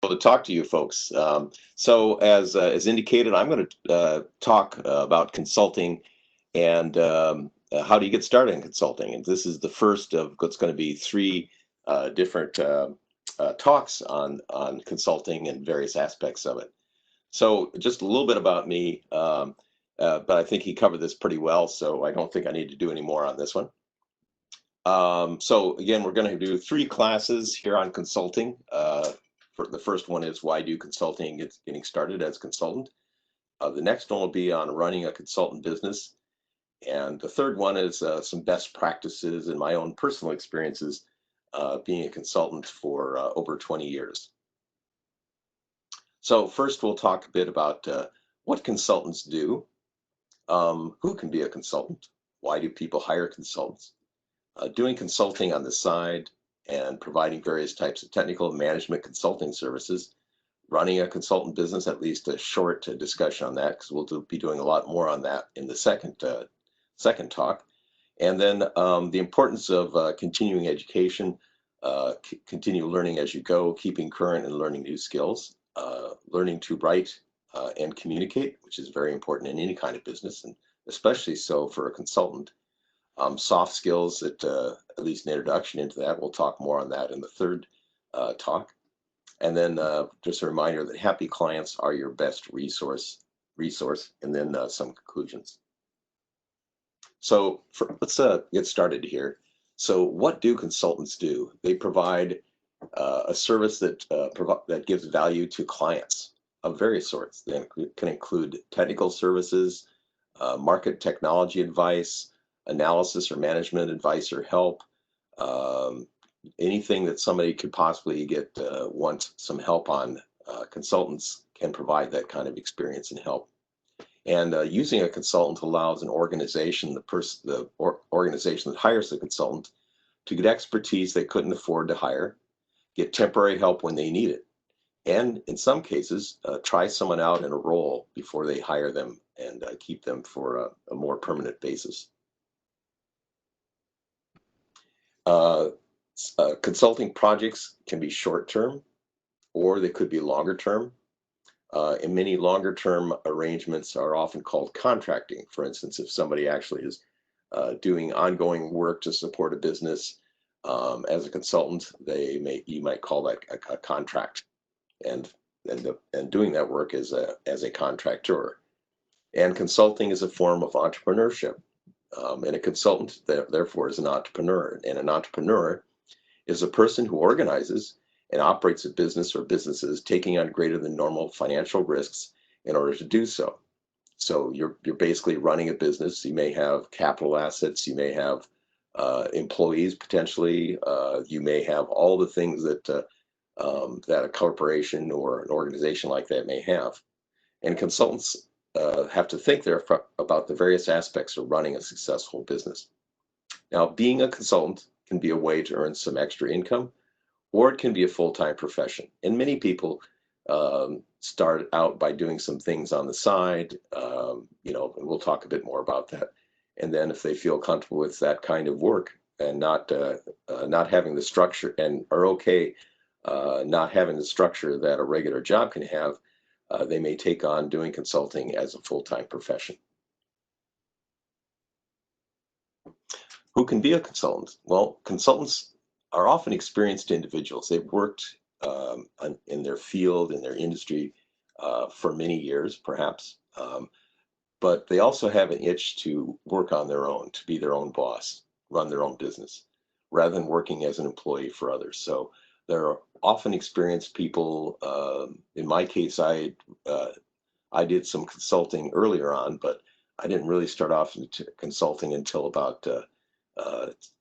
To talk to you folks. So as indicated, I'm going to talk about consulting and how do you get started in consulting. And this is the first of what's going to be three different talks on consulting and various aspects of it. So just a little bit about me, but I think he covered this pretty well, so I don't think I need to do any more on this one. So again, we're going to do three classes here on consulting. The first one is why do consulting, getting started as a consultant. The next one will be on running a consultant business. And the third one is some best practices and my own personal experiences being a consultant for over 20 years. So first we'll talk a bit about what consultants do, who can be a consultant, why do people hire consultants, doing consulting on the side and providing various types of technical management consulting services, running a consultant business, at least a short discussion on that, because we'll be doing a lot more on that in the second talk. And then the importance of continuing education, continue learning as you go, keeping current and learning new skills, learning to write and communicate, which is very important in any kind of business, and especially so for a consultant. Soft skills, at least an introduction into that. We'll talk more on that in the third talk. And then just a reminder that happy clients are your best resource, and then some conclusions. So let's get started here. So what do consultants do? They provide a service that gives value to clients of various sorts. They can include technical services, market technology advice, analysis or management advice or help, anything that somebody could possibly want some help on. Consultants can provide that kind of experience and help. And using a consultant allows an organization, the organization that hires the consultant, to get expertise they couldn't afford to hire, get temporary help when they need it, and in some cases, try someone out in a role before they hire them and keep them for a more permanent basis. Consulting projects can be short-term or they could be longer-term. And many longer-term arrangements are often called contracting. For instance, if somebody actually is doing ongoing work to support a business as a consultant, you might call that a contract, and doing that work as a contractor. And consulting is a form of entrepreneurship. And a consultant, therefore, is an entrepreneur. And an entrepreneur is a person who organizes and operates a business or businesses taking on greater than normal financial risks in order to do so. So you're basically running a business. You may have capital assets. You may have employees potentially. You may have all the things that that a corporation or an organization like that may have. And consultants have to think there about the various aspects of running a successful business. Now, being a consultant can be a way to earn some extra income, or it can be a full-time profession. And many people start out by doing some things on the side, and we'll talk a bit more about that. And then if they feel comfortable with that kind of work and not having the structure, and are okay not having the structure that a regular job can have, they may take on doing consulting as a full-time profession. Who can be a consultant? Well, consultants are often experienced individuals. They've worked in their field, in their industry for many years, perhaps, but they also have an itch to work on their own, to be their own boss, run their own business, rather than working as an employee for others. So they're often experienced people. In my case, I did some consulting earlier on, but I didn't really start off into consulting until about a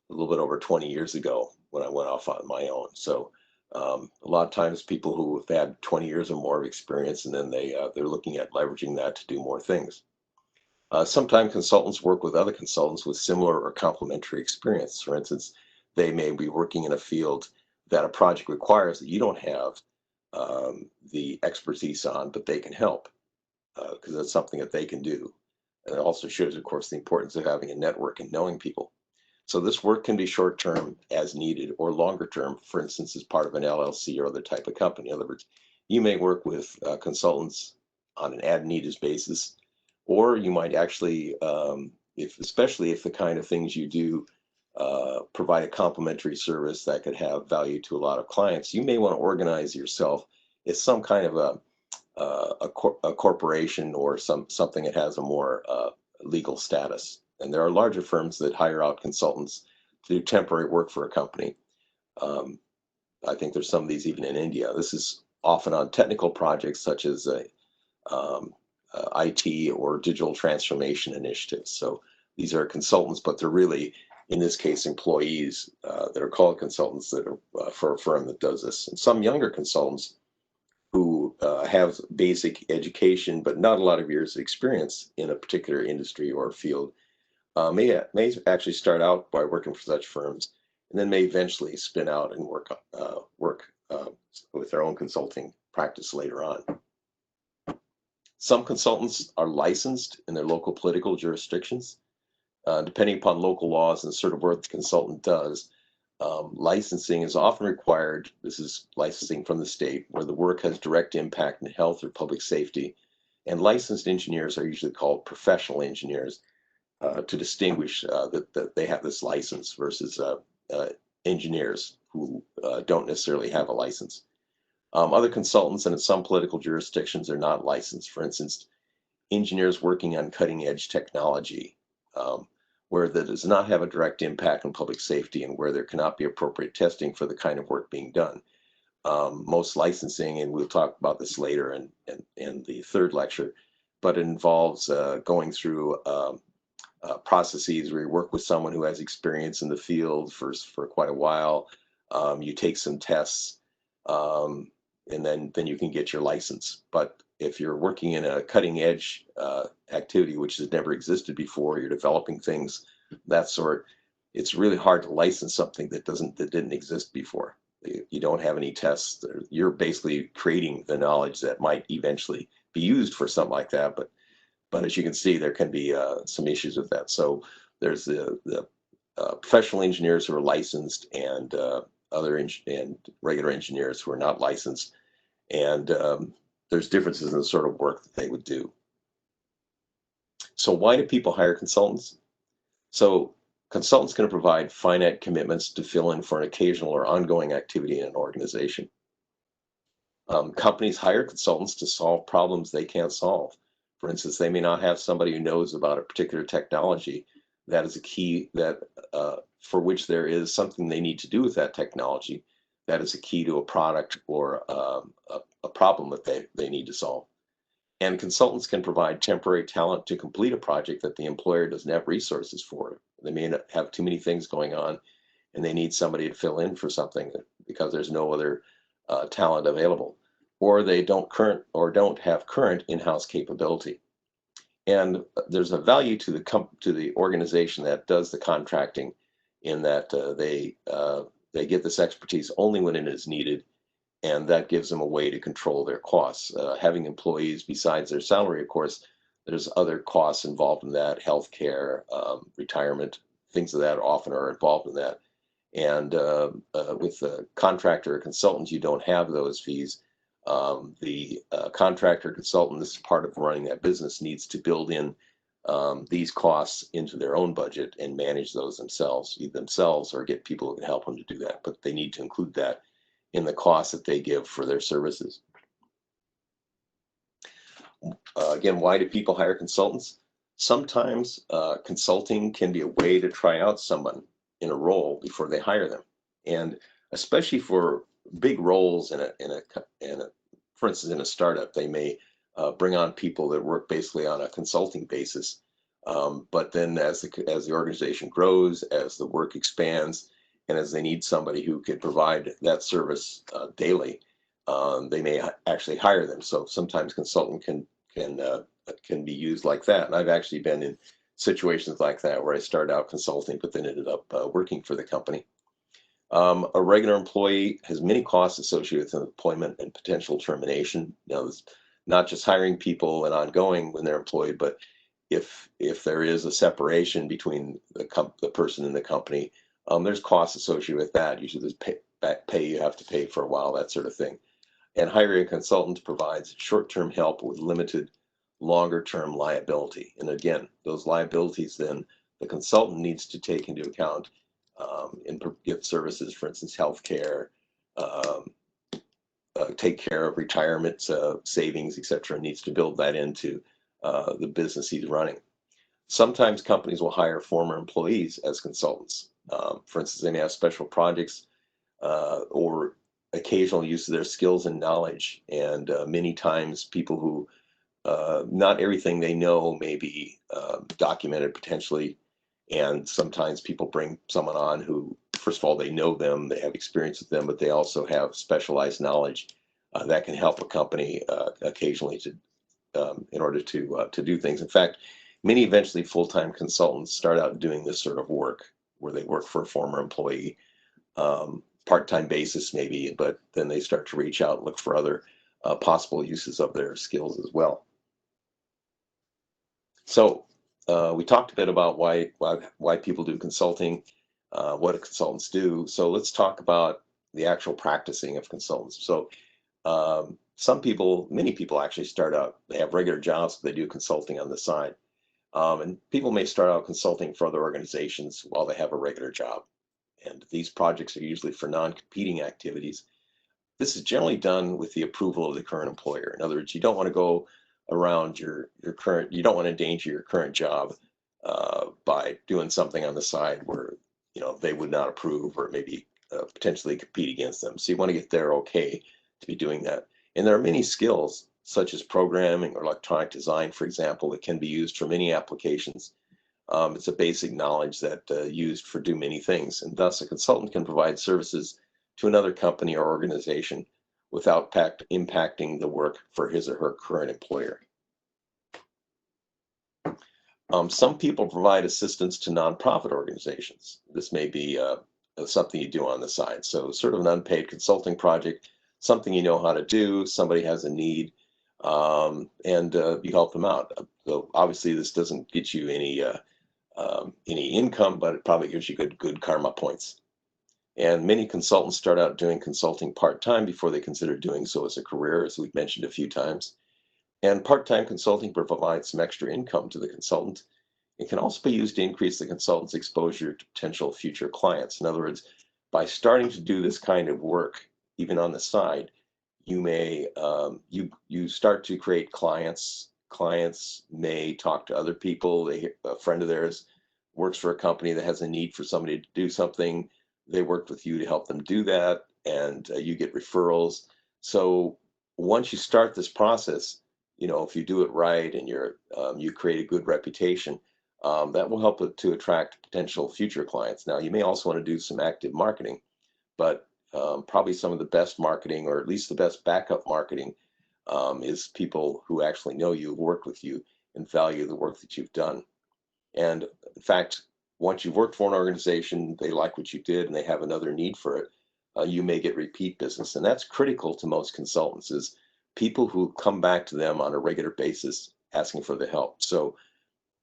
little bit over 20 years ago when I went off on my own. So a lot of times people who have had 20 years or more of experience, and then they're looking at leveraging that to do more things. Sometimes consultants work with other consultants with similar or complementary experience. For instance, they may be working in a field that a project requires that you don't have the expertise on, but they can help because that's something that they can do. And it also shows, of course, the importance of having a network and knowing people. So this work can be short-term as needed or longer-term, for instance, as part of an LLC or other type of company. In other words, you may work with consultants on an as-needed basis, or you might actually, especially if the kind of things you do provide a complementary service that could have value to a lot of clients, you may want to organize yourself as some kind of a corporation or something that has a more legal status. And there are larger firms that hire out consultants to do temporary work for a company. I think there's some of these even in India. This is often on technical projects such as IT or digital transformation initiatives. So these are consultants, but they're really, in this case, employees that are called consultants that are for a firm that does this. And some younger consultants who have basic education, but not a lot of years of experience in a particular industry or field, may actually start out by working for such firms, and then may eventually spin out and work with their own consulting practice later on. Some consultants are licensed in their local political jurisdictions. Depending upon local laws and sort of work the consultant does, licensing is often required. This is licensing from the state where the work has direct impact in health or public safety. And licensed engineers are usually called professional engineers to distinguish that they have this license versus engineers who don't necessarily have a license. Other consultants and in some political jurisdictions are not licensed. For instance, engineers working on cutting edge technology, where that does not have a direct impact on public safety and where there cannot be appropriate testing for the kind of work being done. Most licensing, and we'll talk about this later in the third lecture, but it involves going through processes where you work with someone who has experience in the field for quite a while. You take some tests, and then you can get your license. But if you're working in a cutting edge activity which has never existed before, you're developing things that sort, it's really hard to license something that didn't exist before. You don't have any tests. You're basically creating the knowledge that might eventually be used for something like that. But as you can see, there can be some issues with that. So there's the professional engineers who are licensed and and regular engineers who are not licensed. And there's differences in the sort of work that they would do. So why do people hire consultants? So consultants can provide finite commitments to fill in for an occasional or ongoing activity in an organization. Companies hire consultants to solve problems they can't solve. For instance, they may not have somebody who knows about a particular technology that is a key that for which there is something they need to do with that technology that is a key to a product or a problem that they need to solve. And consultants can provide temporary talent to complete a project that the employer doesn't have resources for. They may not have too many things going on and they need somebody to fill in for something because there's no other talent available, or they don't have current in-house capability. And there's a value to the organization that does the contracting in that they get this expertise only when it is needed, and that gives them a way to control their costs. Having employees besides their salary, of course, there's other costs involved in that, healthcare, retirement, things of that often are involved in that. And with the contractor or consultant, you don't have those fees. The contractor consultant, this is part of running that business, needs to build in these costs into their own budget and manage those themselves or get people who can help them to do that. But they need to include that in the costs that they give for their services. Again, why do people hire consultants? Sometimes consulting can be a way to try out someone in a role before they hire them. And especially for big roles for instance, in a startup, they may bring on people that work basically on a consulting basis. But then as the organization grows, as the work expands, and as they need somebody who could provide that service daily, they may actually hire them. So sometimes consultant can be used like that. And I've actually been in situations like that where I started out consulting, but then ended up working for the company. A regular employee has many costs associated with employment and potential termination. It's not just hiring people and ongoing when they're employed, but if there is a separation between the person and the company, there's costs associated with that. Usually there's back pay you have to pay for a while, that sort of thing. And hiring a consultant provides short-term help with limited longer-term liability. And again, those liabilities then the consultant needs to take into account and give services, for instance, healthcare, um, take care of retirement savings, etc. Needs to build that into the business he's running. Sometimes companies will hire former employees as consultants. For instance, they may have special projects or occasional use of their skills and knowledge. And many times people who, not everything they know may be documented potentially. And sometimes people bring someone on who, first of all, they know them, they have experience with them, but they also have specialized knowledge that can help a company occasionally to in order to do things. In fact, many eventually full-time consultants start out doing this sort of work where they work for a former employee, part-time basis maybe, but then they start to reach out and look for other possible uses of their skills as well. So we talked a bit about why people do consulting, what consultants do. So let's talk about the actual practicing of consultants. So many people actually start out, they have regular jobs, but they do consulting on the side. And people may start out consulting for other organizations while they have a regular job. And these projects are usually for non-competing activities. This is generally done with the approval of the current employer. In other words, you don't want to go around your current, you don't want to endanger your current job by doing something on the side where they would not approve or maybe potentially compete against them. So you want to get their okay to be doing that. And there are many skills such as programming or electronic design, for example, that can be used for many applications. It's a basic knowledge that used for do many things, and thus a consultant can provide services to another company or organization without impacting the work for his or her current employer. Some people provide assistance to nonprofit organizations. This may be something you do on the side. So sort of an unpaid consulting project, something you know how to do, somebody has a need, and you help them out. So obviously this doesn't get you any income, but it probably gives you good karma points. And many consultants start out doing consulting part-time before they consider doing so as a career, as we've mentioned a few times. And part-time consulting provides some extra income to the consultant. It can also be used to increase the consultant's exposure to potential future clients. In other words, by starting to do this kind of work, even on the side, you may you start to create clients. Clients may talk to other people. A friend of theirs works for a company that has a need for somebody to do something. They worked with you to help them do that, and you get referrals. So once you start this process, if you do it right and you create a good reputation, that will help to attract potential future clients. Now, you may also want to do some active marketing, but probably some of the best marketing, or at least the best backup marketing, is people who actually know you, worked with you, and value the work that you've done. And in fact, once you've worked for an organization, they like what you did and they have another need for it, you may get repeat business. And that's critical to most consultants, is people who come back to them on a regular basis asking for the help. So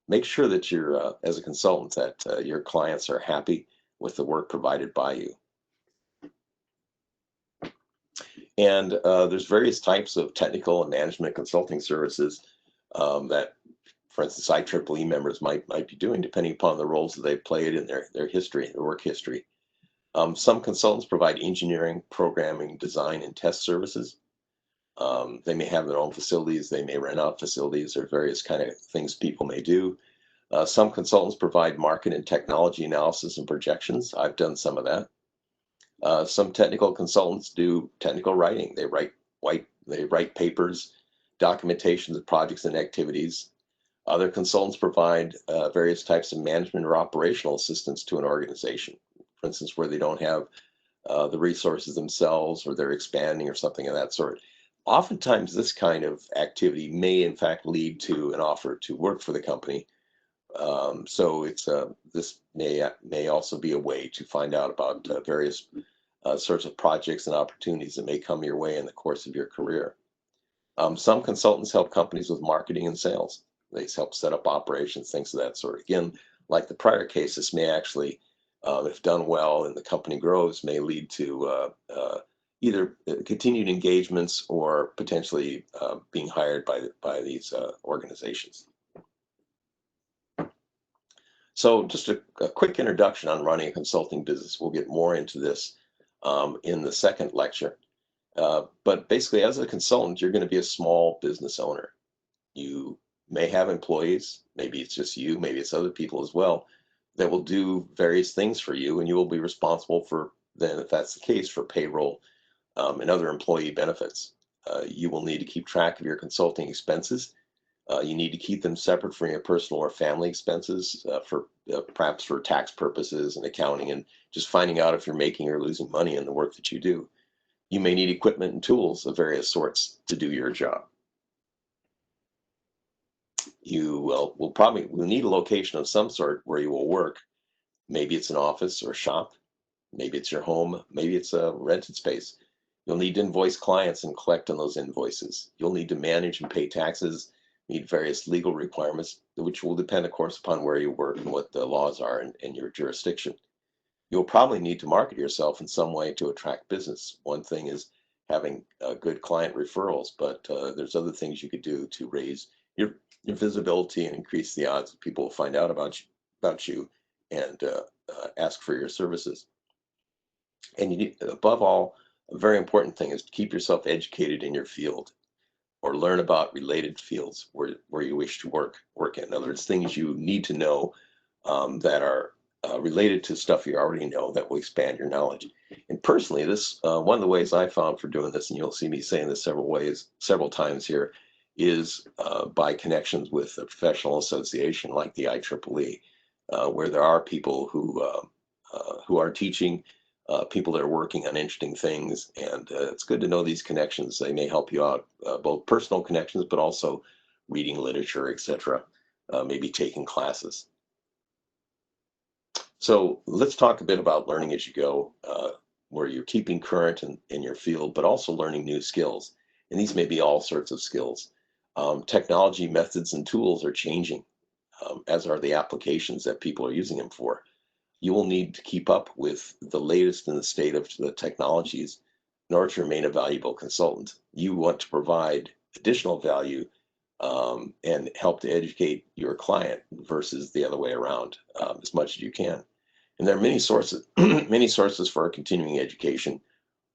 make sure that you're, as a consultant, that your clients are happy with the work provided by you. And there's various types of technical and management consulting services that, for instance, IEEE members might be doing, depending upon the roles that they've played in their history, their work history. Some consultants provide engineering, programming, design, and test services. They may have their own facilities. They may rent out facilities, or various kind of things people may do. Some consultants provide market and technology analysis and projections. I've done some of that. Some technical consultants do technical writing. They write papers, documentations of projects and activities. Other consultants provide various types of management or operational assistance to an organization. For instance, where they don't have the resources themselves, or they're expanding or something of that sort. Oftentimes, this kind of activity may in fact lead to an offer to work for the company. So this may also be a way to find out about various sorts of projects and opportunities that may come your way in the course of your career. Some consultants help companies with marketing and sales. They help set up operations, things of that sort. Again, like the prior case, this may actually, if done well and the company grows, may lead to either continued engagements or potentially being hired by these organizations. So just a quick introduction on running a consulting business. We'll get more into this in the second lecture. But basically, as a consultant, you're going to be a small business owner. You may have employees, maybe it's just you, maybe it's other people as well, that will do various things for you, and you will be responsible for, then if that's the case, for payroll and other employee benefits. You will need to keep track of your consulting expenses. You need to keep them separate from your personal or family expenses for perhaps for tax purposes and accounting and just finding out if you're making or losing money in the work that you do. You may need equipment and tools of various sorts to do your job. You will probably need a location of some sort where you will work. Maybe it's an office or shop. Maybe it's your home. Maybe it's a rented space. You'll need to invoice clients and collect on those invoices. You'll need to manage and pay taxes, meet various legal requirements, which will depend, of course, upon where you work and what the laws are in your jurisdiction. You'll probably need to market yourself in some way to attract business. One thing is having good client referrals, but there's other things you could do to raise your visibility and increase the odds that people will find out about you and ask for your services. And you need, above all, a very important thing is to keep yourself educated in your field or learn about related fields where you wish to work in. In other words, things you need to know that are related to stuff you already know that will expand your knowledge. And personally, this one of the ways I found for doing this, and you'll see me saying this several times here, is by connections with a professional association like the IEEE, where there are people who are teaching, people that are working on interesting things, and it's good to know these connections. They may help you out, both personal connections, but also reading literature, etc., maybe taking classes. So let's talk a bit about learning as you go, where you're keeping current in your field, but also learning new skills. And these may be all sorts of skills. Technology methods and tools are changing, as are the applications that people are using them for. You will need to keep up with the latest in the state of the technologies in order to remain a valuable consultant. You want to provide additional value and help to educate your client versus the other way around as much as you can. And there are many sources, many sources for continuing education.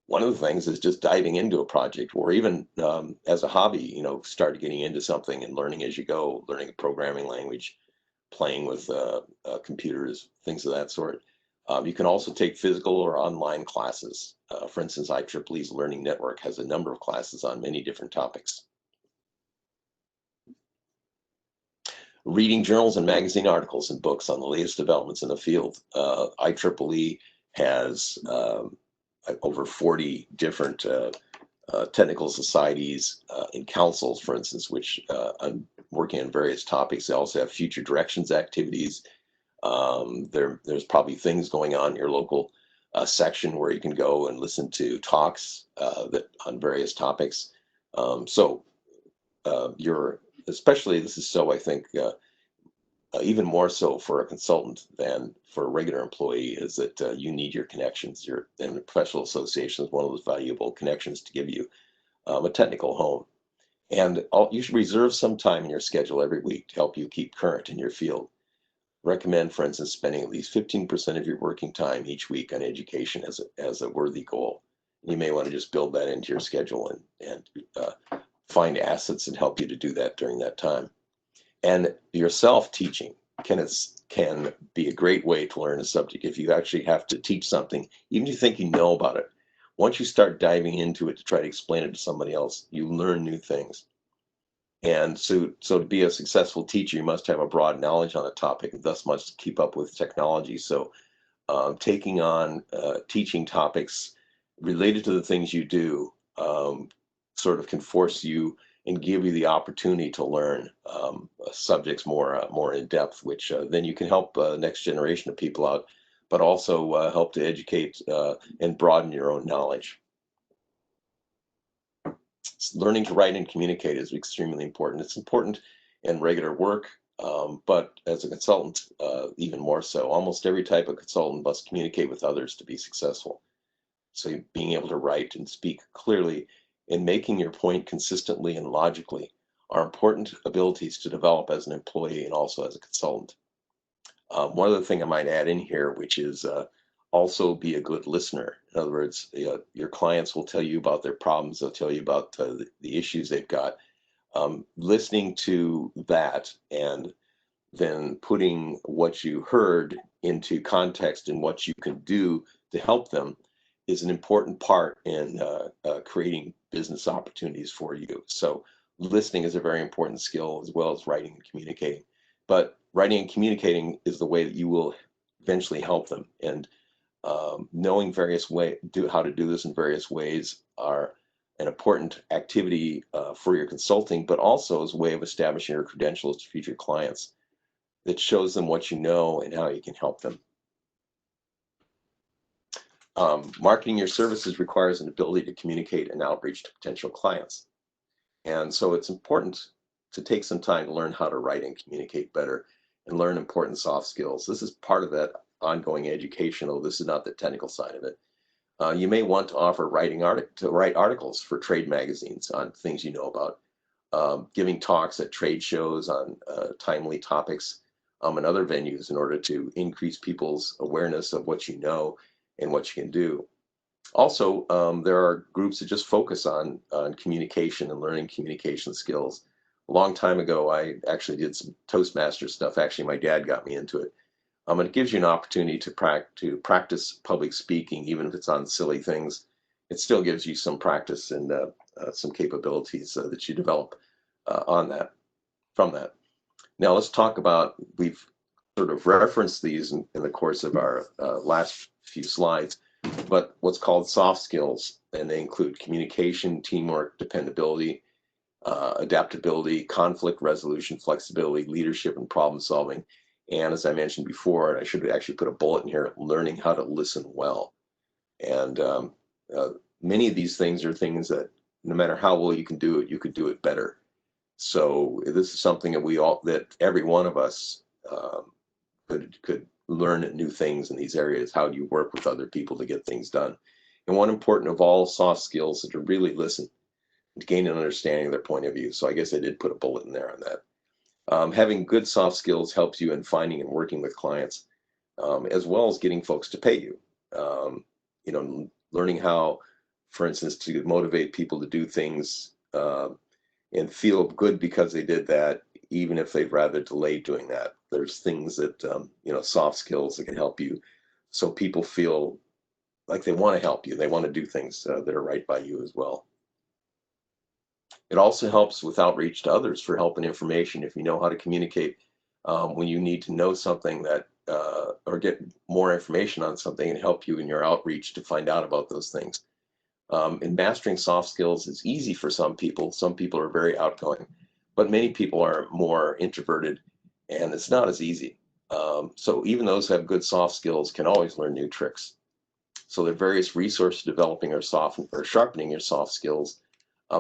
One of the things is just diving into a project, or even as a hobby, start getting into something and learning as you go, learning a programming language, playing with computers, things of that sort. You can also take physical or online classes. For instance, IEEE's Learning Network has a number of classes on many different topics. Reading journals and magazine articles and books on the latest developments in the field. IEEE has over 40 different technical societies and councils, for instance, which I'm working on various topics. They also have future directions activities. There's probably things going on in your local section where you can go and listen to talks on various topics. Especially this is so, I think, even more so for a consultant than for a regular employee, is that you need your connections. And the professional association is one of those valuable connections to give you a technical home. And you should reserve some time in your schedule every week to help you keep current in your field. Recommend, for instance, spending at least 15% of your working time each week on education as a worthy goal. You may want to just build that into your schedule and find assets that help you to do that during that time. And your self-teaching can be a great way to learn a subject. If you actually have to teach something, even if you think you know about it, once you start diving into it to try to explain it to somebody else, you learn new things. And so to be a successful teacher, you must have a broad knowledge on a topic and thus must keep up with technology. So taking on teaching topics related to the things you do sort of can force you and give you the opportunity to learn subjects more in depth, which then you can help the next generation of people out, but also help to educate and broaden your own knowledge. Learning to write and communicate is extremely important. It's important and regular work. But as a consultant, even more so. Almost every type of consultant must communicate with others to be successful. So being able to write and speak clearly and making your point consistently and logically are important abilities to develop as an employee and also as a consultant. One other thing I might add in here, which is also be a good listener. In other words, your clients will tell you about their problems. They'll tell you about the issues they've got. Listening to that and then putting what you heard into context and what you can do to help them is an important part in creating business opportunities for you. So listening is a very important skill as well as writing and communicating. But writing and communicating is the way that you will eventually help them. And knowing how to do this in various ways are an important activity for your consulting, but also as a way of establishing your credentials to future clients that shows them what you know and how you can help them. Marketing your services requires an ability to communicate and outreach to potential clients. And so it's important to take some time to learn how to write and communicate better and learn important soft skills. This is part of that ongoing education, though this is not the technical side of it. You may want to offer write articles for trade magazines on things you know about, giving talks at trade shows on timely topics and other venues in order to increase people's awareness of what you know and what you can do. Also, there are groups that just focus on communication and learning communication skills. A long time ago, I actually did some Toastmaster stuff. Actually, my dad got me into it. And it gives you an opportunity to practice public speaking, even if it's on silly things. It still gives you some practice and some capabilities that you develop from that. Now let's talk about, we've sort of referenced these in the course of our last few slides, but what's called soft skills, and they include communication, teamwork, dependability, adaptability, conflict resolution, flexibility, leadership, and problem solving. And as I mentioned before, and I should actually put a bullet in here, learning how to listen well. And many of these things are things that no matter how well you can do it, you could do it better. So this is something that every one of us could learn new things in these areas. How do you work with other people to get things done? And one important of all soft skills is to really listen, to gain an understanding of their point of view. So I guess I did put a bullet in there on that. Having good soft skills helps you in finding and working with clients, as well as getting folks to pay you. Learning how, for instance, to motivate people to do things and feel good because they did that, even if they'd rather delay doing that. There's things that, soft skills that can help you so people feel like they want to help you. They want to do things that are right by you as well. It also helps with outreach to others for help and information. If you know how to communicate when you need to know something or get more information on something, and help you in your outreach to find out about those things. And mastering soft skills is easy for some people. Some people are very outgoing, but many people are more introverted, and it's not as easy. So even those who have good soft skills can always learn new tricks. So there are various resources developing or sharpening your soft skills.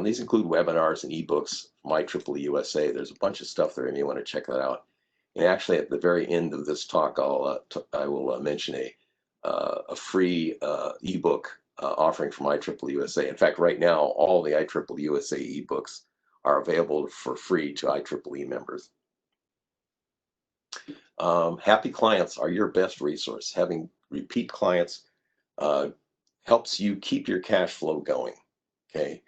These include webinars and ebooks from IEEE USA. There's a bunch of stuff there, and you want to check that out. And actually, at the very end of this talk, I will mention a free ebook offering from IEEE USA. In fact, right now, all the IEEE USA ebooks are available for free to IEEE members. Happy clients are your best resource. Having repeat clients helps you keep your cash flow going. Okay.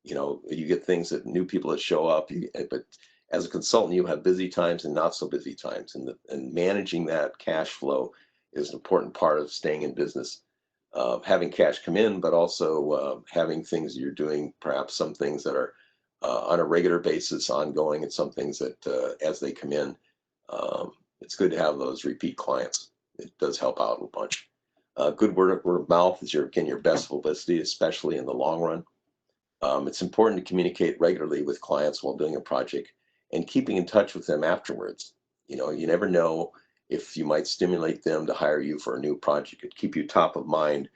You get things that new people that show up, but as a consultant, you have busy times and not so busy times, and managing that cash flow is an important part of staying in business. Having cash come in, but also having things that you're doing, perhaps some things that are on a regular basis, ongoing, and some things that as they come in, it's good to have those repeat clients. It does help out a bunch. Good word of mouth is your best publicity, especially in the long run. It's important to communicate regularly with clients while doing a project and keeping in touch with them afterwards. You never know if you might stimulate them to hire you for a new project. It keep you top of mind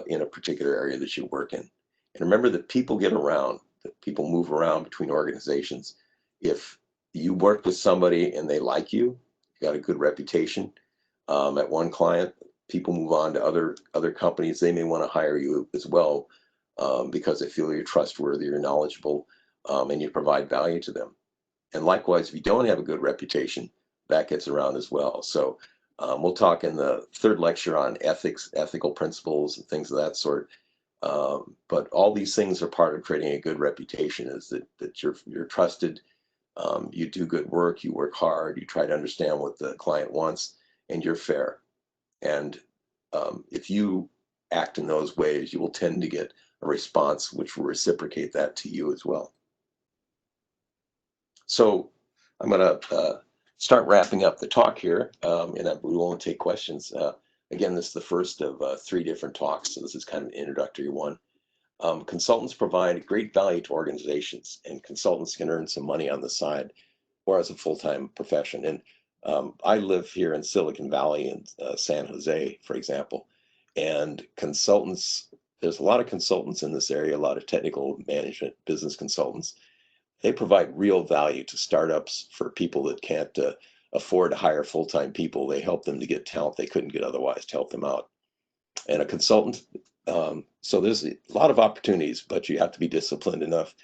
in a particular area that you work in. And remember that people get around, that people move around between organizations. If you work with somebody and they like you, got a good reputation at one client, people move on to other companies. They may want to hire you as well because they feel you're trustworthy, you're knowledgeable, and you provide value to them. And likewise, if you don't have a good reputation, that gets around as well. So we'll talk in the third lecture on ethics, ethical principles, and things of that sort. But all these things are part of creating a good reputation, is that you're trusted, you do good work, you work hard, you try to understand what the client wants, and you're fair. And if you act in those ways, you will tend to get a response which will reciprocate that to you as well. So I'm going to start wrapping up the talk here, and we will only take questions. Again, this is the first of 3 different talks, so this is kind of an introductory one. Consultants provide great value to organizations, and consultants can earn some money on the side or as a full-time profession. And I live here in Silicon Valley in San Jose, for example, and consultants, there's a lot of consultants in this area, a lot of technical management, business consultants. They provide real value to startups for people that can't afford to hire full-time people. They help them to get talent they couldn't get otherwise to help them out. And a consultant, so there's a lot of opportunities, but you have to be disciplined enough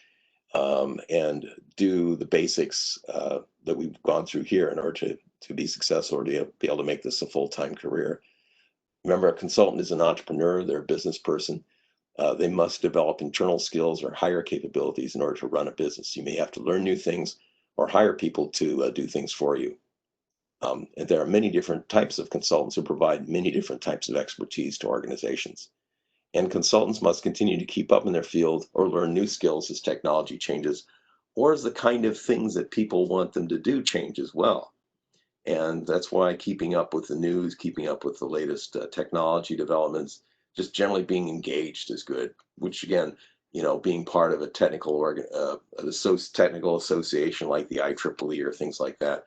and do the basics that we've gone through here in order to be successful or to be able to make this a full-time career. Remember, a consultant is an entrepreneur, they're a business person. They must develop internal skills or higher capabilities in order to run a business. You may have to learn new things or hire people to do things for you. And there are many different types of consultants who provide many different types of expertise to organizations. And consultants must continue to keep up in their field or learn new skills as technology changes, or as the kind of things that people want them to do change as well. And that's why keeping up with the news, keeping up with the latest technology developments, just generally being engaged is good, which again, being part of a technical technical association like the IEEE or things like that,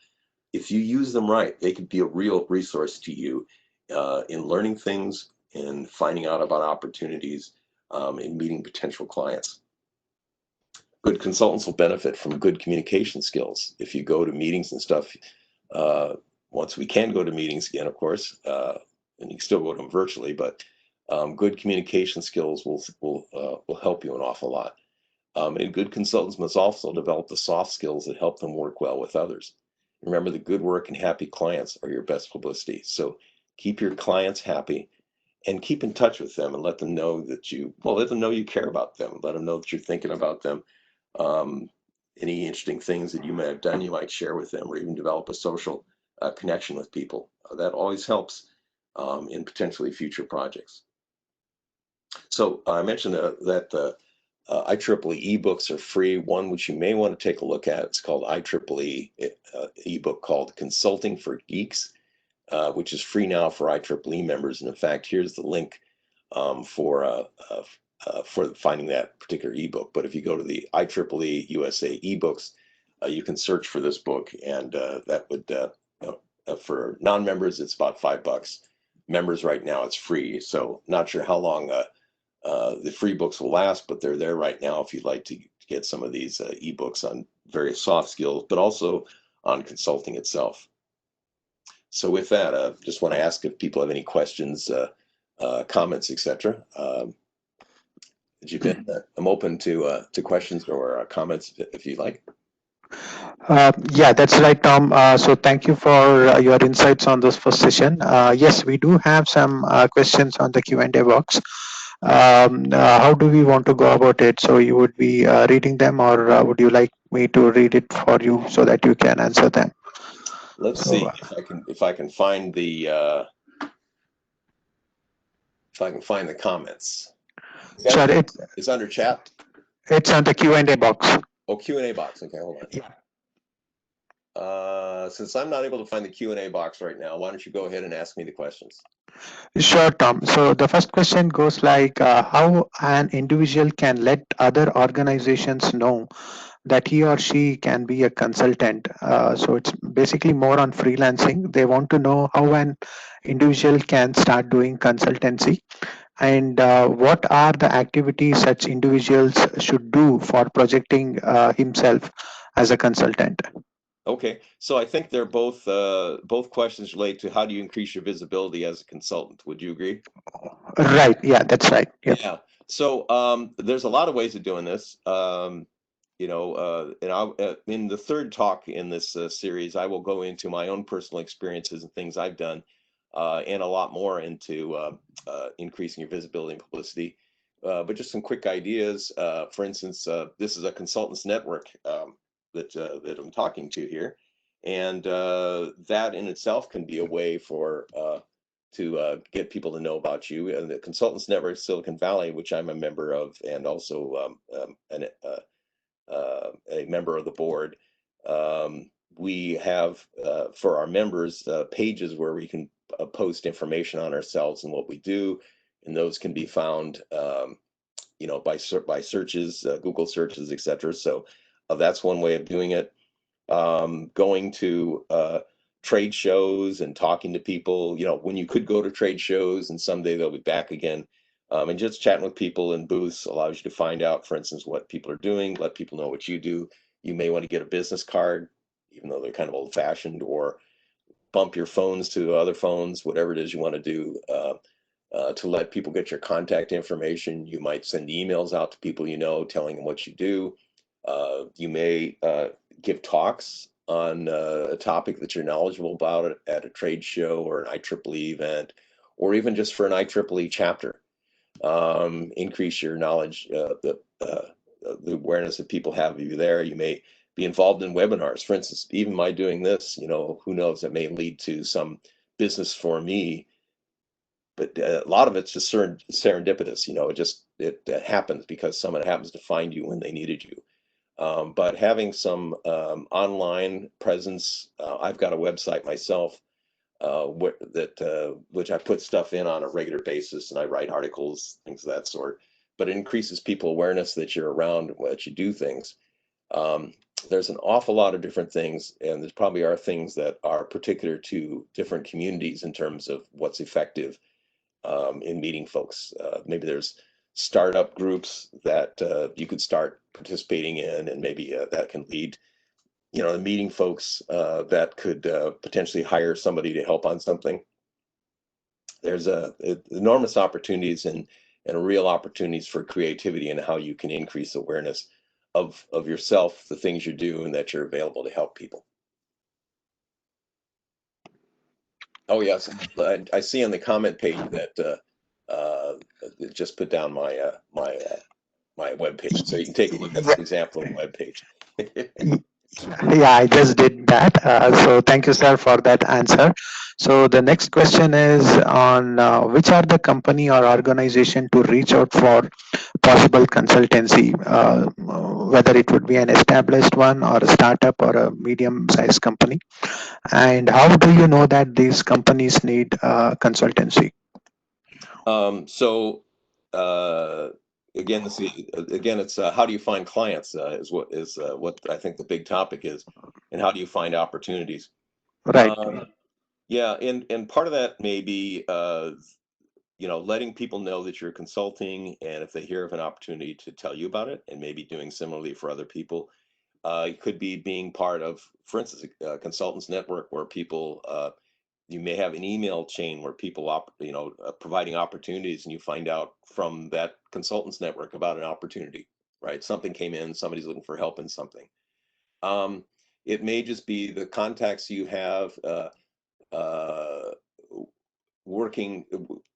if you use them right, they could be a real resource to you in learning things, in finding out about opportunities, in meeting potential clients. Good consultants will benefit from good communication skills. If you go to meetings and stuff, once we can go to meetings again, of course, and you can still go to them virtually, but good communication skills will help you an awful lot. And good consultants must also develop the soft skills that help them work well with others. Remember, the good work and happy clients are your best publicity. So keep your clients happy and keep in touch with them and let them know that let them know you care about them. Let them know that you're thinking about them. Any interesting things that you may have done, you might share with them, or even develop a social connection with people. That always helps in potentially future projects. So I mentioned that the IEEE ebooks are free. One which you may want to take a look at, it's called IEEE ebook called Consulting for Geeks, which is free now for IEEE members. And in fact, here's the link for finding that particular ebook. But if you go to the IEEE USA ebooks, you can search for this book, and that would, for non-members, it's about $5. Members right now, it's free. So not sure how long the free books will last, but they're there right now if you'd like to get some of these ebooks on various soft skills, but also on consulting itself. So with that, just want to ask if people have any questions, comments, etc. I'm open to questions or comments if you'd like. Yeah, that's right, Tom. So thank you for your insights on this first session. Yes, we do have some questions on the Q&A box. How do we want to go about it? So you would be reading them, or would you like me to read it for you so that you can answer them? Let's see if I can find the comments. Sure, it's under chat. It's on the Q&A box. Oh, Q&A box. Okay, hold on. Yeah. Since I'm not able to find the Q&A box right now, why don't you go ahead and ask me the questions? Sure, Tom. So the first question goes like, how an individual can let other organizations know that he or she can be a consultant. So it's basically more on freelancing. They want to know how an individual can start doing consultancy, and what are the activities such individuals should do for projecting himself as a consultant? Okay, so I think they're both questions relate to how do you increase your visibility as a consultant. Would you agree? Right. Yeah, that's right. Yep. Yeah. So there's a lot of ways of doing this. And in the third talk in this series, I will go into my own personal experiences and things I've done, and a lot more into increasing your visibility and publicity. But just some quick ideas. For instance, this is a consultants network that I'm talking to here, and that in itself can be a way for to get people to know about you. And the Consultants Network Silicon Valley, which I'm a member of, and also a member of the board. We have for our members pages where we can post information on ourselves and what we do, and those can be found, by searches, Google searches, etc. So that's one way of doing it. Going to trade shows and talking to people, when you could go to trade shows and someday they'll be back again. And just chatting with people in booths allows you to find out, for instance, what people are doing, let people know what you do. You may want to get a business card, even though they're kind of old fashioned, or bump your phones to other phones, whatever it is you want to do. To let people get your contact information. You might send emails out to people telling them what you do. You may give talks on a topic that you're knowledgeable about at a trade show or an IEEE event, or even just for an IEEE chapter. Increase your knowledge, the awareness that people have of you there. You may be involved in webinars. For instance, even my doing this, who knows, that may lead to some business for me, but a lot of it's just serendipitous. It happens because someone happens to find you when they needed you. But having some online presence, I've got a website myself, which I put stuff in on a regular basis, and I write articles, things of that sort. But it increases people awareness that you're around, that you do things. Um, there's an awful lot of different things, and there probably are things that are particular to different communities in terms of what's effective in meeting folks. Maybe there's startup groups that you could start participating in, and maybe that can lead, meeting folks that could potentially hire somebody to help on something. There's enormous opportunities and real opportunities for creativity and how you can increase awareness of yourself, the things you do, and that you're available to help people. Oh yes, I see on the comment page that just put down my web page, so you can take a look at the example of the web page. Yeah, I just did that. So thank you, sir, for that answer. So the next question is on which are the company or organization to reach out for possible consultancy, whether it would be an established one or a startup or a medium-sized company. And how do you know that these companies need consultancy? So again, it's how do you find clients is what I think the big topic is, and how do you find opportunities? Right. Yeah, and part of that may be letting people know that you're consulting, and if they hear of an opportunity to tell you about it, and maybe doing similarly for other people. It could be being part of, for instance, a consultants network where people you may have an email chain where people providing opportunities, and you find out from that consultants network about an opportunity, right? Something came in, somebody's looking for help in something. um, it may just be the contacts you have uh, working.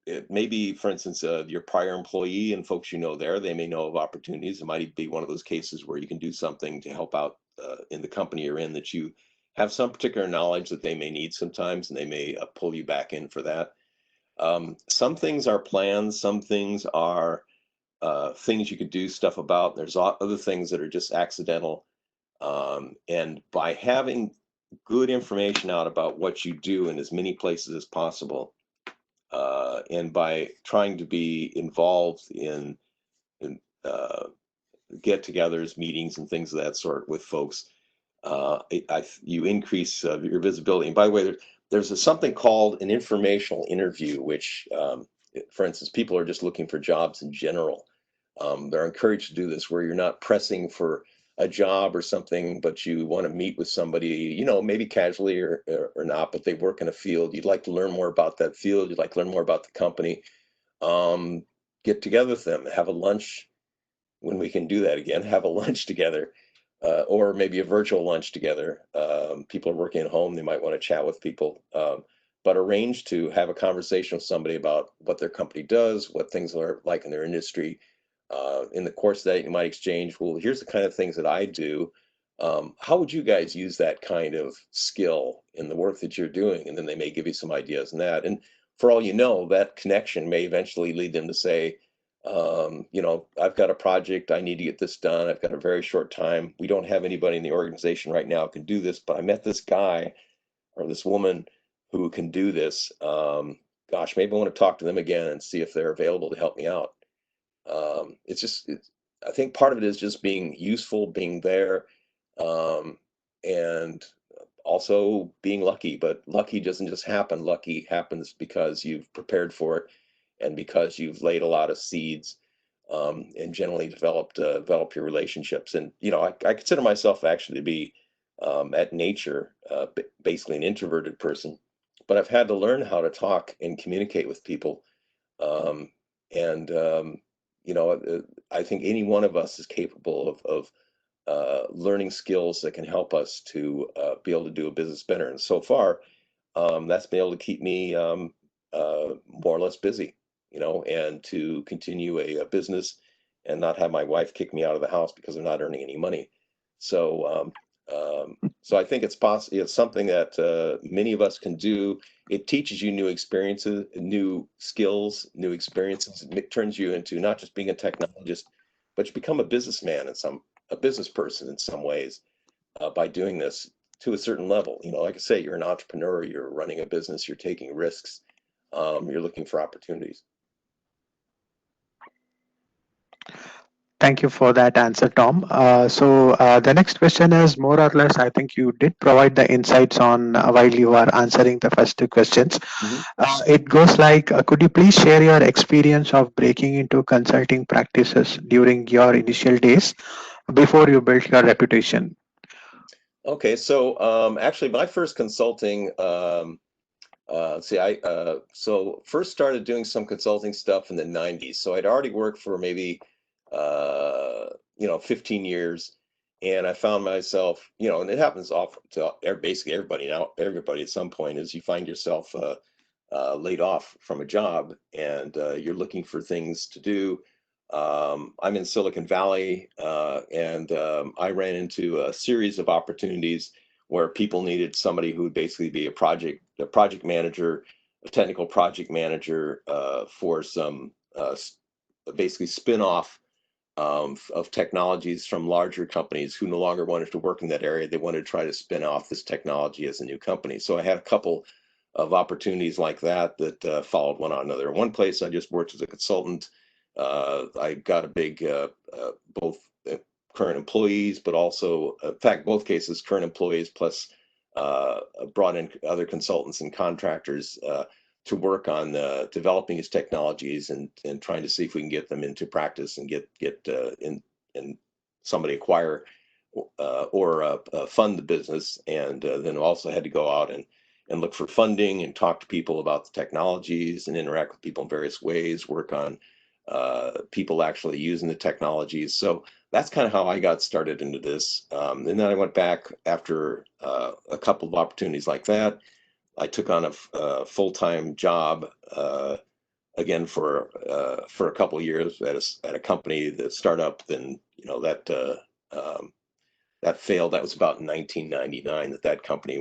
It may be, for instance, your prior employee and folks there, they may know of opportunities. It might be one of those cases where you can do something to help out in the company you're in, that you have some particular knowledge that they may need sometimes, and they may pull you back in for that. Some things are plans, some things are things you could do stuff about. There's other things that are just accidental. And by having good information out about what you do in as many places as possible, and by trying to be involved in get-togethers, meetings, and things of that sort with folks, you increase your visibility. And by the way, there's something called an informational interview, which, for instance, people are just looking for jobs in general. They're encouraged to do this, where you're not pressing for a job or something, but you want to meet with somebody, you know, maybe casually or not, but they work in a field. You'd like to learn more about that field. You'd like to learn more about the company. Um, get together with them, have a lunch when we can do that again, have a lunch together, or maybe a virtual lunch together. People are working at home, they might want to chat with people, but arrange to have a conversation with somebody about what their company does, what things are like in their industry. In the course of that, you might exchange, well, here's the kind of things that I do. How would you guys use that kind of skill in the work that you're doing? And then they may give you some ideas in that. And for all you know, that connection may eventually lead them to say, you know, I've got a project, I need to get this done. I've got a very short time. We don't have anybody in the organization right now who can do this, but I met this guy or this woman who can do this. Gosh, maybe I want to talk to them again and see if they're available to help me out. I think part of it is just being useful, being there, um, and also being lucky. But lucky doesn't just happen. Lucky happens because you've prepared for it and because you've laid a lot of seeds, and generally develop your relationships. And you know, I consider myself actually to be, at nature, basically an introverted person, but I've had to learn how to talk and communicate with people. Um, and you know, I think any one of us is capable of learning skills that can help us to be able to do a business better. And so far, that's been able to keep me, more or less busy, you know, and to continue a business and not have my wife kick me out of the house because I'm not earning any money. So, so I think it's possible. It's something that many of us can do. It teaches you new experiences, new skills, new experiences. It turns you into not just being a technologist, but you become a businessman and a business person in some ways, by doing this to a certain level. You know, like I say, you're an entrepreneur, you're running a business, you're taking risks, you're looking for opportunities. Thank you for that answer, Tom. The next question is more or less, I think you did provide the insights on while you are answering the first two questions. Mhm. It goes like, could you please share your experience of breaking into consulting practices during your initial days before you built your reputation? Okay, so actually, my first consulting, see, so first started doing some consulting stuff in the 90s. So I'd already worked for maybe, you know, 15 years. And I found myself, you know, and it happens off to basically everybody now, everybody at some point is you find yourself laid off from a job and you're looking for things to do. I'm in Silicon Valley, and I ran into a series of opportunities where people needed somebody who would basically be a project manager, a technical project manager, for some basically spin-off, of technologies from larger companies who no longer wanted to work in that area. They wanted to try to spin off this technology as a new company. So I had a couple of opportunities like that that followed one on another. One place I just worked as a consultant. I got a big, both current employees, but also, in fact, both cases, current employees plus brought in other consultants and contractors to work on developing these technologies and trying to see if we can get them into practice and get in and somebody acquire or fund the business. And then also had to go out and look for funding and talk to people about the technologies and interact with people in various ways, work on people actually using the technologies. So that's kind of how I got started into this. And then I went back after a couple of opportunities like that. I took on a full-time job, again for a couple of years at a company, that startup. Then you know that failed. That was about 1999 that company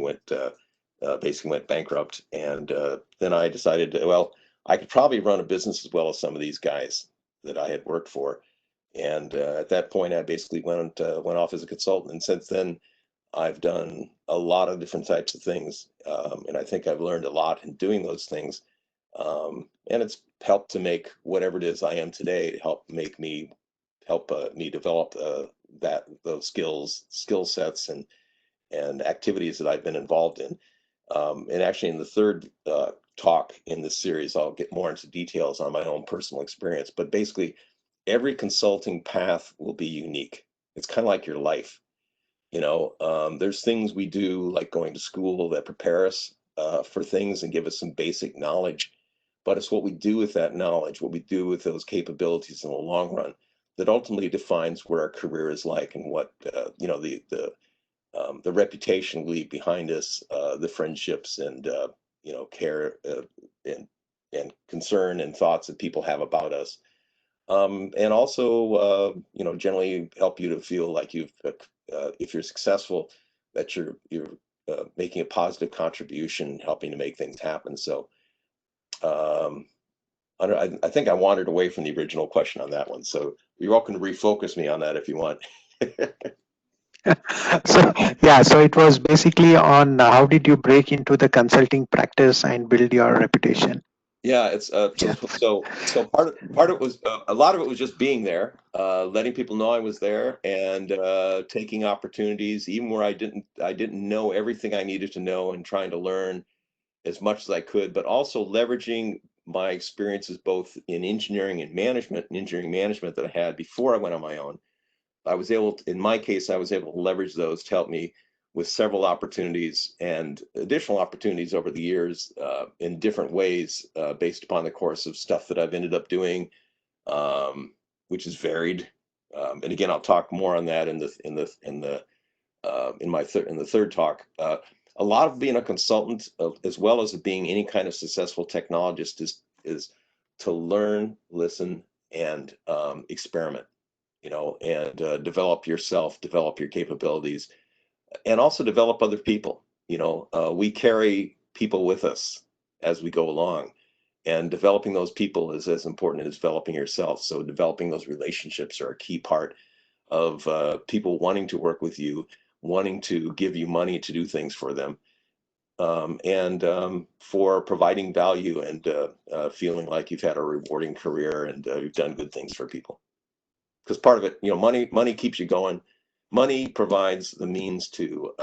basically went bankrupt. And then I decided, well, I could probably run a business as well as some of these guys that I had worked for. And at that point, I basically went off as a consultant. And since then, I've done a lot of different types of things, and I think I've learned a lot in doing those things. And it's helped to make whatever it is I am today, to help me develop those skill sets and activities that I've been involved in. And actually, in the third talk in this series, I'll get more into details on my own personal experience. But basically, every consulting path will be unique. It's kind of like your life. There's things we do like going to school that prepare us for things and give us some basic knowledge, but it's what we do with that knowledge, what we do with those capabilities in the long run, that ultimately defines what our career is like, and what the reputation we leave behind us, the friendships and care and concern and thoughts that people have about us, and also generally help you to feel like if you're successful, that you're making a positive contribution, helping to make things happen. So um, I think I wandered away from the original question on that one. So you're welcome to refocus me on that if you want. So yeah, so it was basically on how did you break into the consulting practice and build your reputation? Yeah, it's Yeah. so part of it was a lot of it was just being there, letting people know I was there, and taking opportunities even where I didn't know everything I needed to know, and trying to learn as much as I could, but also leveraging my experiences both in engineering management that I had before I went on my own. In my case, I was able to leverage those to help me with several opportunities and additional opportunities over the years, in different ways, based upon the course of stuff that I've ended up doing, which is varied. And again, I'll talk more on that in the third talk. A lot of being a consultant, as well as being any kind of successful technologist, is to learn, listen, and experiment, and develop yourself, develop your capabilities, and also develop other people. We carry people with us as we go along, and developing those people is as important as developing yourself. So developing those relationships are a key part of people wanting to work with you, wanting to give you money to do things for them, and for providing value, and feeling like you've had a rewarding career, and you've done good things for people. Because part of it, money keeps you going. Money provides the means to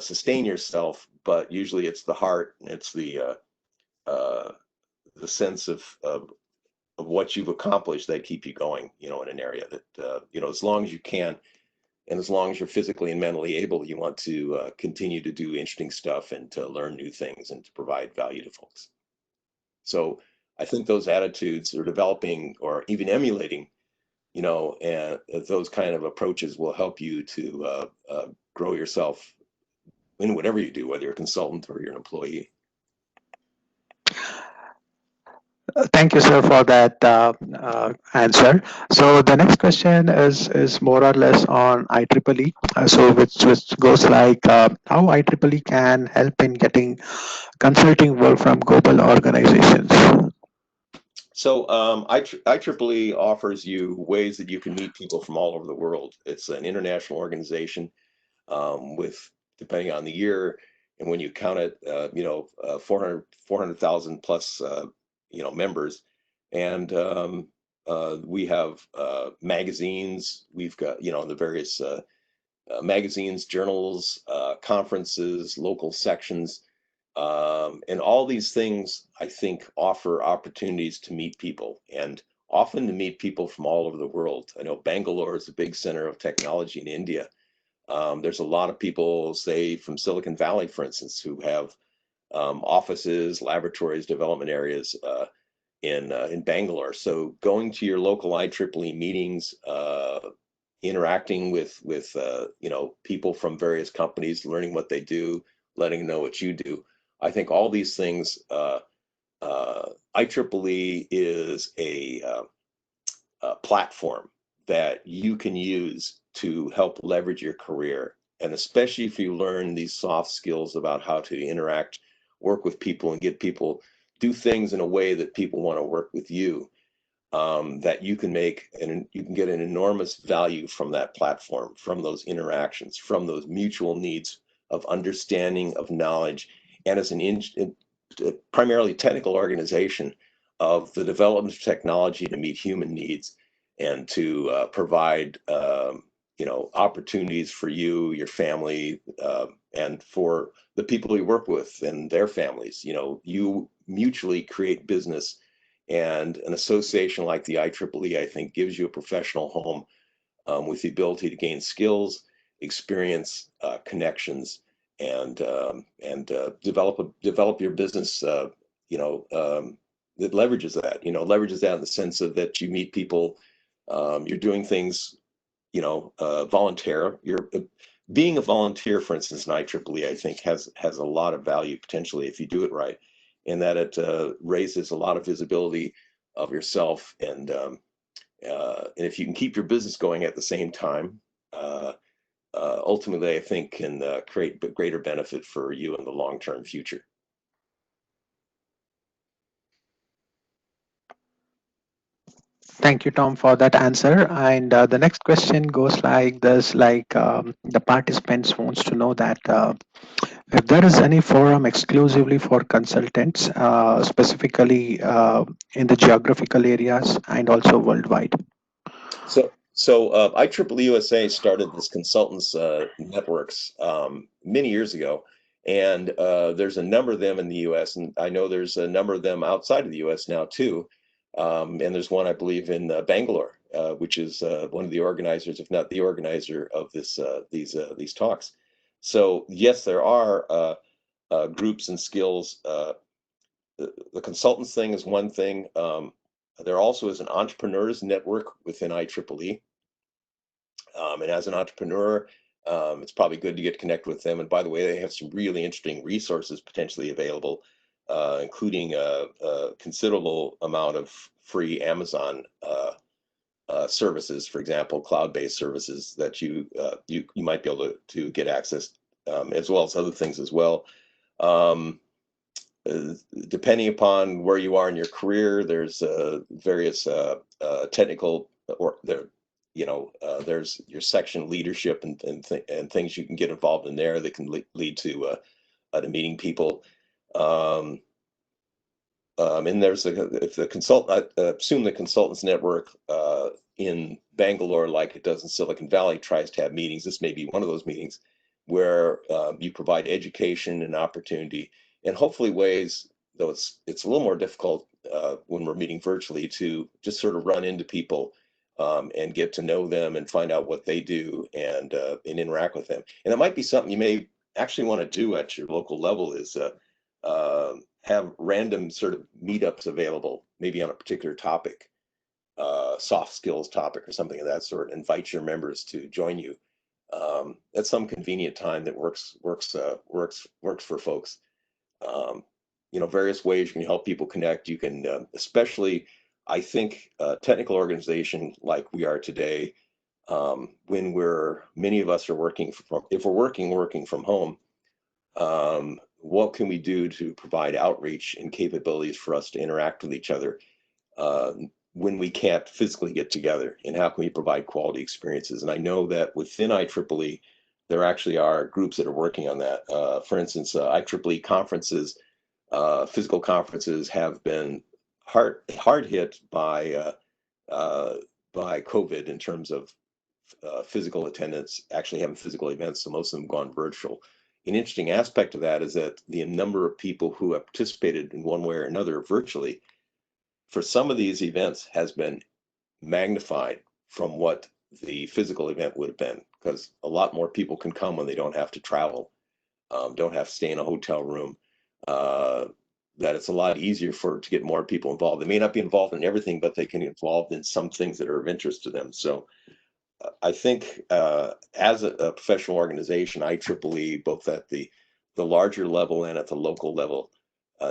sustain yourself, but usually it's the heart, and it's uh, the sense of what you've accomplished that keep you going, in an area that, as long as you can, and as long as you're physically and mentally able, you want to continue to do interesting stuff, and to learn new things, and to provide value to folks. So I think those attitudes, or developing or even emulating, and those kind of approaches will help you to grow yourself in whatever you do, whether you're a consultant or you're an employee. Thank you, sir, for that answer. So the next question is more or less on IEEE. So which goes like how IEEE can help in getting consulting work from global organizations. So IEEE offers you ways that you can meet people from all over the world. It's an international organization, with, depending on the year and when you count it, 400,000 plus, members. And we have magazines. We've got, the various magazines, journals, conferences, local sections. And all these things, I think, offer opportunities to meet people, and often to meet people from all over the world. I know Bangalore is a big center of technology in India. There's a lot of people, say, from Silicon Valley, for instance, who have offices, laboratories, development areas in Bangalore. So going to your local IEEE meetings, interacting with people from various companies, learning what they do, letting them know what you do. I think all these things, IEEE is a platform that you can use to help leverage your career. And especially if you learn these soft skills about how to interact, work with people, and get people do things in a way that people want to work with you, that you can make, and you can get an enormous value from that platform, from those interactions, from those mutual needs of understanding, of knowledge, and as primarily technical organization, of the development of technology to meet human needs, and to provide opportunities for you, your family, and for the people you work with and their families. You mutually create business, and an association like the IEEE, I think, gives you a professional home with the ability to gain skills, experience, connections, and develop your business. That leverages that. Leverages that in the sense of that you meet people, you're doing things, volunteer. You're being a volunteer, for instance, in IEEE, I think has a lot of value potentially if you do it right, in that it raises a lot of visibility of yourself, and if you can keep your business going at the same time, ultimately, I think can create greater benefit for you in the long-term future. Thank you, Tom, for that answer. And the next question goes like this: the participants wants to know that if there is any forum exclusively for consultants, specifically in the geographical areas and also worldwide. So IEEE USA started this consultants networks many years ago, and there's a number of them in the U.S., and I know there's a number of them outside of the U.S. now too. And there's one, I believe, in Bangalore, which is one of the organizers, if not the organizer, of these talks. So yes, there are groups and skills. The consultants thing is one thing. There also is an entrepreneurs network within IEEE. And as an entrepreneur, it's probably good to get connected with them. And by the way, they have some really interesting resources potentially available, including a considerable amount of free Amazon services, for example, cloud-based services that you might be able to get access, as well as other things as well. Depending upon where you are in your career, there's various technical or there's your section leadership and things you can get involved in there that can lead to meeting people. And there's if the consultant, I assume the consultants network in Bangalore, like it does in Silicon Valley, tries to have meetings. This may be one of those meetings where you provide education and opportunity, and hopefully ways, though it's a little more difficult when we're meeting virtually, to just sort of run into people and get to know them and find out what they do and interact with them. And it might be something you may actually want to do at your local level, is have random sort of meetups available, maybe on a particular topic, soft skills topic or something of that sort. Invite your members to join you at some convenient time that works for folks. Various ways you can help people connect. You can, especially, I think, technical organization like we are today, when many of us are working if we're working from home, what can we do to provide outreach and capabilities for us to interact with each other when we can't physically get together, and how can we provide quality experiences? And I know that within IEEE, there actually are groups that are working on that. For instance, IEEE conferences, physical conferences, have been hard hit by COVID in terms of physical attendance, actually having physical events. So most of them have gone virtual. An interesting aspect of that is that the number of people who have participated in one way or another virtually for some of these events has been magnified from what the physical event would have been, because a lot more people can come when they don't have to travel, don't have to stay in a hotel room. That it's a lot easier to get more people involved. They may not be involved in everything, but they can be involved in some things that are of interest to them. So I think as a professional organization, IEEE, both at the larger level and at the local level,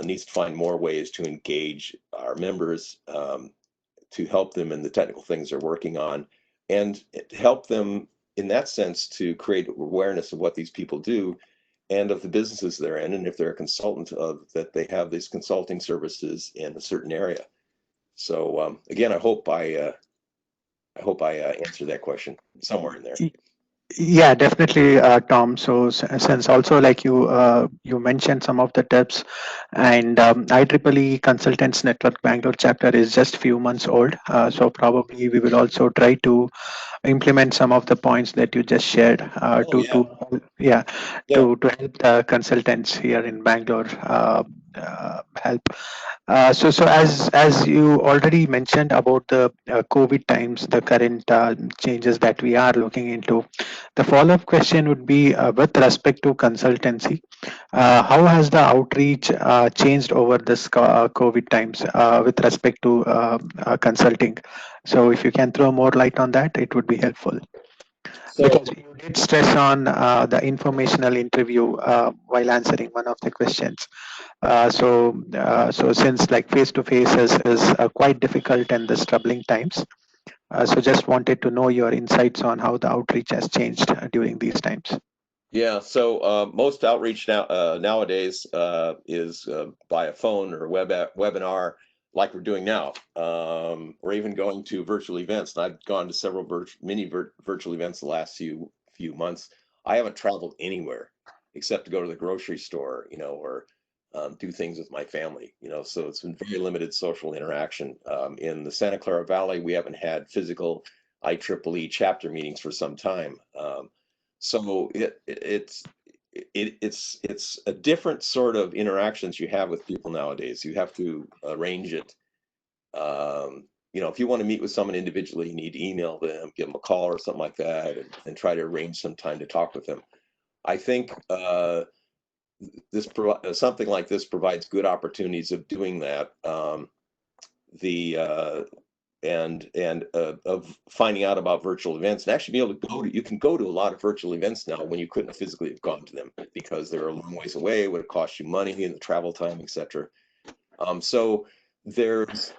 needs to find more ways to engage our members, to help them in the technical things they're working on, and to help them in that sense to create awareness of what these people do and of the businesses they're in, and if they're a consultant, that they have these consulting services in a certain area. So again, I hope I answered that question somewhere in there. Yeah, definitely, Tom. So since also like you mentioned some of the tips, and IEEE Consultants Network Bangalore chapter is just few months old. So probably we will also try to implement some of the points that you just shared Yeah. to help the consultants here in Bangalore help. So as you already mentioned about the COVID times, the current changes that we are looking into, the follow-up question would be with respect to consultancy. How has the outreach changed over this COVID times with respect to consulting? So if you can throw more light on that, it would be helpful. So Because you did stress on the informational interview while answering one of the questions. So since like face to face is quite difficult and this troubling times, so just wanted to know your insights on how the outreach has changed during these times. yeah, so most outreach nowadays is by a phone or webinar, like we're doing now, or even going to virtual events. And I've gone to several virtual events the last few months. I haven't traveled anywhere except to go to the grocery store, or do things with my family, So it's been very limited social interaction. In the Santa Clara Valley, we haven't had physical IEEE chapter meetings for some time. So it's a different sort of interactions you have with people nowadays. You have to arrange it. If you want to meet with someone individually, you need to email them, give them a call or something like that, and try to arrange some time to talk with them. I think something like this provides good opportunities of doing that. The of finding out about virtual events and actually be able to you can go to a lot of virtual events now when you couldn't physically have gone to them because they're a long ways away, it would have cost you money and the travel time, etc. So there's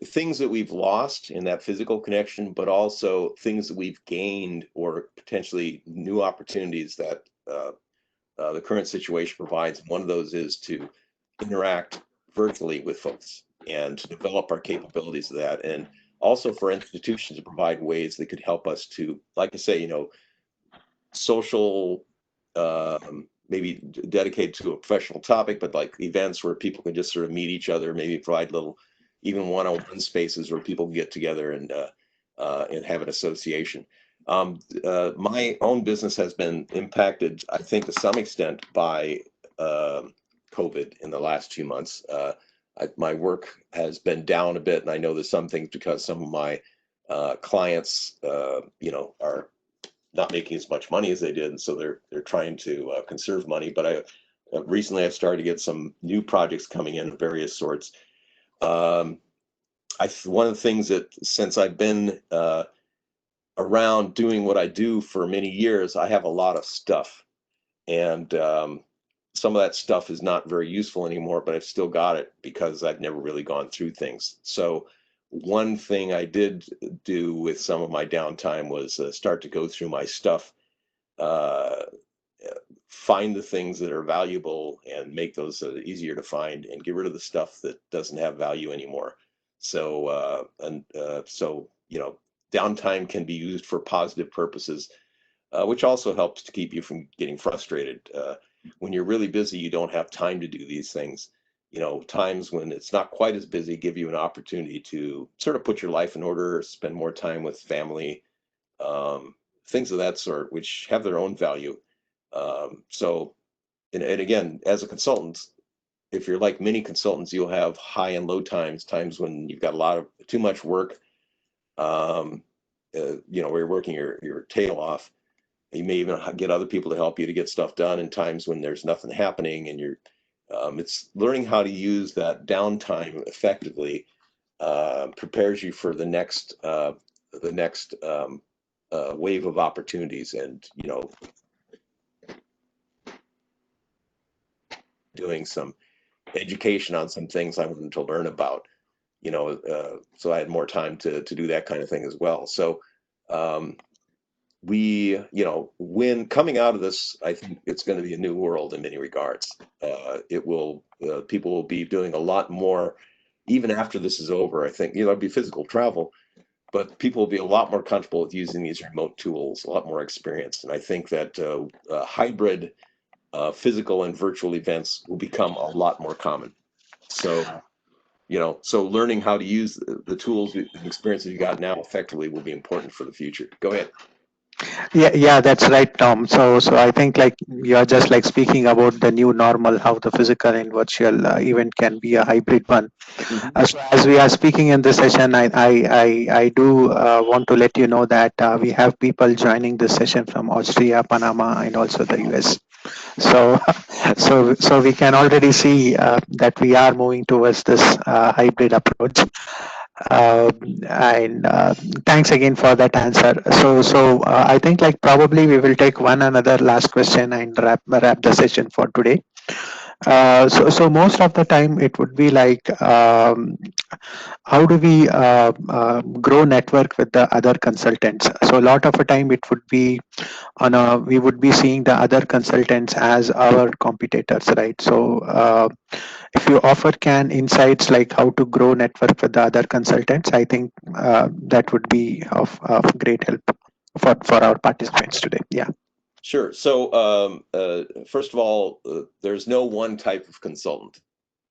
things that we've lost in that physical connection, but also things that we've gained or potentially new opportunities that the current situation provides. One of those is to interact virtually with folks and to develop our capabilities of that. And also for institutions to provide ways that could help us to, like I say, social, maybe dedicated to a professional topic, but like events where people can just sort of meet each other, maybe provide little, even one-on-one spaces where people can get together and have an association. My own business has been impacted, I think, to some extent by COVID in the last 2 months. My work has been down a bit, and I know there's some things because some of my clients, are not making as much money as they did, and so they're trying to conserve money. But recently I've started to get some new projects coming in of various sorts. Um, one of the things that since I've been around doing what I do for many years, I have a lot of stuff, and some of that stuff is not very useful anymore, but I've still got it because I've never really gone through things. So one thing I did do with some of my downtime was start to go through my stuff, uh, find the things that are valuable and make those easier to find, and get rid of the stuff that doesn't have value anymore. So downtime can be used for positive purposes, which also helps to keep you from getting frustrated. When you're really busy, you don't have time to do these things. Times when it's not quite as busy give you an opportunity to sort of put your life in order, spend more time with family, um, things of that sort, which have their own value. So, and again, as a consultant, if you're like many consultants, you'll have high and low times when you've got a lot of too much work, um, where you're working your tail off. You may even get other people to help you to get stuff done in times when there's nothing happening, and it's learning how to use that downtime effectively, prepares you for the next wave of opportunities, and doing some education on some things I wanted to learn about, so I had more time to do that kind of thing as well. So um, when coming out of this, I think it's going to be a new world in many regards. People will be doing a lot more, even after this is over. I think, there'll be physical travel, but people will be a lot more comfortable with using these remote tools, a lot more experienced. And I think that hybrid physical and virtual events will become a lot more common. So, so learning how to use the tools and experiences you got now effectively will be important for the future. Go ahead. Yeah, that's right, Tom. So I think like you're just like speaking about the new normal, how the physical and virtual event can be a hybrid one. Mhm. So as we are speaking in this session, I do want to let you know that we have people joining this session from Austria, Panama, and also the US. So, so we can already see that we are moving towards this hybrid approach. Um, and thanks again for that answer. So I think like probably we will take one another last question and wrap the session for today. So most of the time it would be like how do we grow network with the other consultants? So a lot of the time it would be on a we would be seeing the other consultants as our competitors, right? So if you offer can insights like how to grow network with the other consultants, I think that would be of great help for our participants today. Yeah. Sure. So first of all, there's no one type of consultant.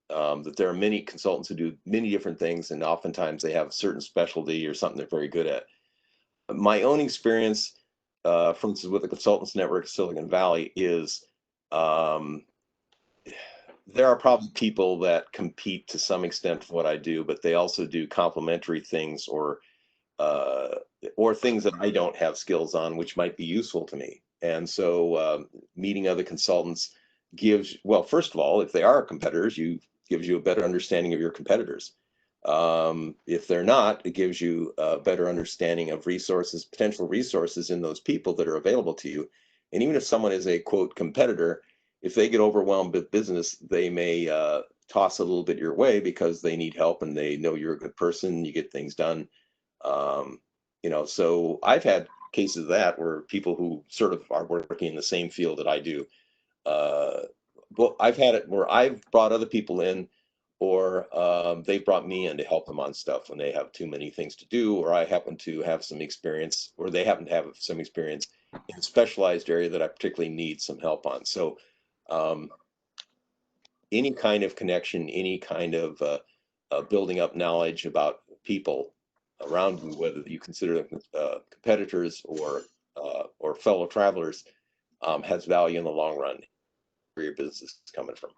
That there are many consultants who do many different things, and oftentimes they have a certain specialty or something they're very good at. My own experience, for instance, with the Consultants Network of Silicon Valley is um, there are probably people that compete to some extent with what I do, but they also do complementary things uh, or things that I don't have skills on, which might be useful to me. And so meeting other consultants gives, well, first of all, if they are competitors, gives you a better understanding of your competitors. If they're not, it gives you a better understanding of resources, potential resources in those people that are available to you. And even if someone is a quote competitor, if they get overwhelmed with business, they may toss a little bit your way because they need help and they know you're a good person, you get things done. Um, so I've had cases of that where people who sort of are working in the same field that I do, well, I've had it where I've brought other people in, or they've brought me in to help them on stuff when they have too many things to do, or I happen to have some experience, or they happen to have some experience in a specialized area that I particularly need some help on. So um, any kind of connection, any kind of building up knowledge about people around you, whether you consider them competitors or fellow travelers, has value in the long run. Where your business is coming from.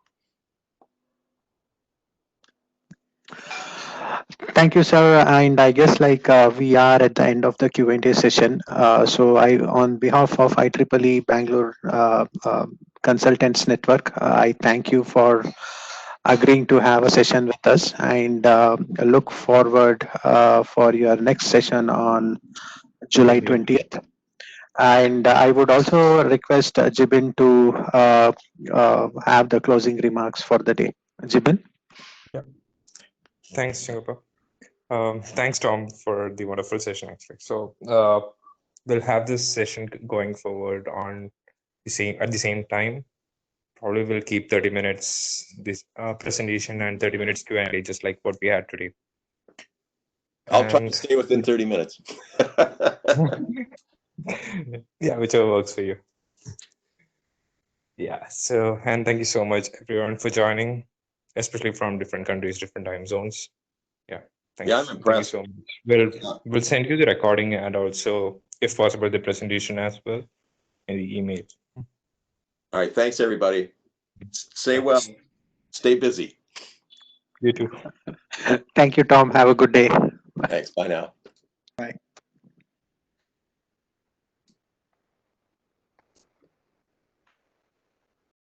Thank you, sir. And I guess like we are at the end of the Q&A session. So I, on behalf of IEEE Bangalore Consultants Network, I thank you for agreeing to have a session with us, and look forward for your next session on July Thank you. 20th. And I would also request Jibin to have the closing remarks for the day. Jibin? Yeah. Thanks, Singapore. Thanks, Tom, for the wonderful session, actually. So we'll have this session going forward on the same at the same time. Probably we'll keep 30 minutes this presentation and 30 minutes Q&A, just like what we had today. I'll try to And stay within 30 minutes. yeah, whichever works for you. Yeah. So, and thank you so much, everyone, for joining, especially from different countries, different time zones. Yeah. Thanks. Yeah, I'm Thank you impressed. so much. We'll send you the recording and also, if possible, the presentation as well in the email. All right. Thanks, everybody. Stay well. Stay busy. You too. Thank you, Tom. Have a good day. Thanks. Bye now. Bye.